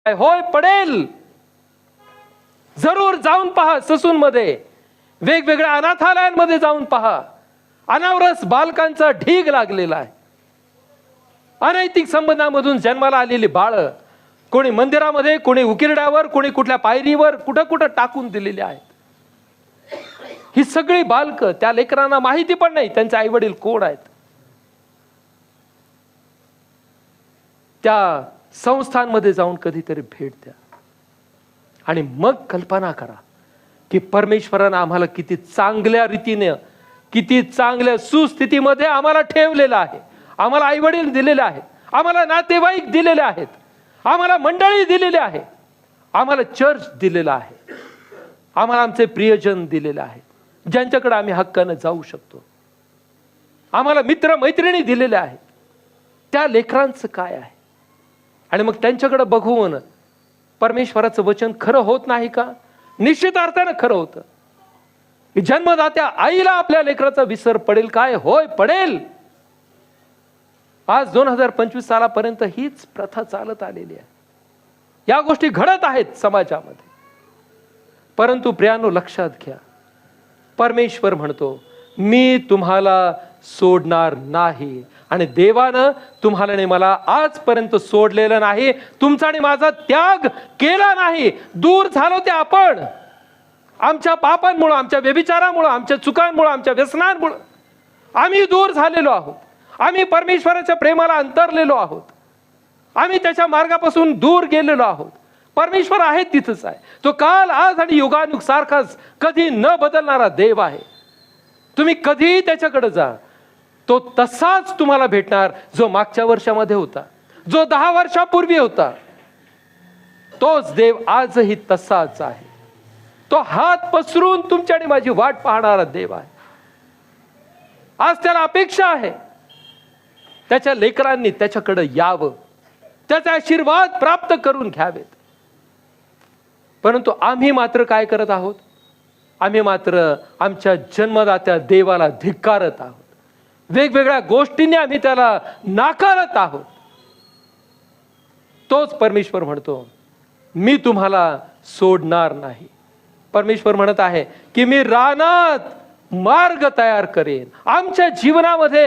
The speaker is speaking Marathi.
होय पडेल. जरूर जाऊन पहा. ससूनमध्ये वेगवेगळ्या अनाथालयांमध्ये जाऊन पहा. अनावरस बालकांचा ढीग लागलेला आहे. अनैतिक संबंधामधून जन्माला आलेली बाळ कोणी मंदिरामध्ये, कोणी उकिरड्यावर, कोणी कुठल्या पायरीवर कुठं कुठं टाकून दिलेली आहेत. ही सगळी बालक, त्या लेकरांना माहिती पण नाही त्यांचे आई वडील कोण आहेत. त्या संस्थांमध्ये जाऊन कधीतरी भेट द्या आणि मग कल्पना करा की परमेश्वरानं आम्हाला किती चांगल्या रीतीने, किती चांगल्या सुस्थितीमध्ये आम्हाला ठेवलेलं आहे. आम्हाला आई वडील दिलेले आहेत, आम्हाला नातेवाईक दिलेले आहेत, आम्हाला मंडळी दिलेली आहे, आम्हाला चर्च दिलेला आहे, आम्हाला आमचे प्रियजन दिलेले आहेत ज्यांच्याकडे आम्ही हक्काने जाऊ शकतो, आम्हाला मित्र मैत्रिणी दिलेले आहेत. त्या लेकरांचं काय आहे? आणि मग त्यांच्याकडे बघून परमेश्वराचं वचन खरं होत नाही का? निश्चित अर्थानं खरं होतं. जन्मदात्या आईला आपल्या लेकराचा विसर पडेल काय? होय पडेल. आज 2025 सालापर्यंत हीच प्रथा चालत आलेली आहे. या गोष्टी घडत आहेत समाजामध्ये. परंतु प्रियानो, लक्षात घ्या, परमेश्वर म्हणतो मी तुम्हाला सोडणार नाही. आणि देवानं तुम्हाला आणि मला आजपर्यंत सोडलेलं नाही. तुमचा आणि माझा त्याग केला नाही. दूर झालो ते आपण, आमच्या पापांमुळे, आमच्या व्यभिचारामुळे, आमच्या चुकांमुळे, आमच्या व्यसनांमुळे आम्ही दूर झालेलो आहोत. आम्ही परमेश्वराच्या प्रेमाला अंतरलेलो आहोत. आम्ही त्याच्या मार्गापासून दूर गेलेलो आहोत. परमेश्वर आहे तिथंच आहे. तो काल, आज आणि युगानुग सारखाच कधी न बदलणारा देव आहे. तुम्ही कधी त्याच्याकडे जा, तो तसाच तुम्हाला भेटणार जो मागच्या वर्षामध्ये होता, जो 10 वर्षापूर्वी होता. तोच देव आजही तसाच आहे. तो हात पसरून तुमच्या आणि माझी वाट पाहणारा देव आहे. आज त्याला अपेक्षा आहे त्याच्या लेकरांनी त्याच्याकडे यावं, त्याचा आशीर्वाद प्राप्त करून घ्यावेत. परंतु आम्ही मात्र काय करत आहोत? आम्ही मात्र आमच्या जन्मदात्या देवाला धिक्कारत आहोत. वेगवेगळ्या गोष्टींनी आम्ही त्याला नाकारत आहोत. तोच परमेश्वर म्हणतो मी तुम्हाला सोडणार नाही. परमेश्वर म्हणत आहे की मी रानात मार्ग तयार करेन. आमच्या जीवनामध्ये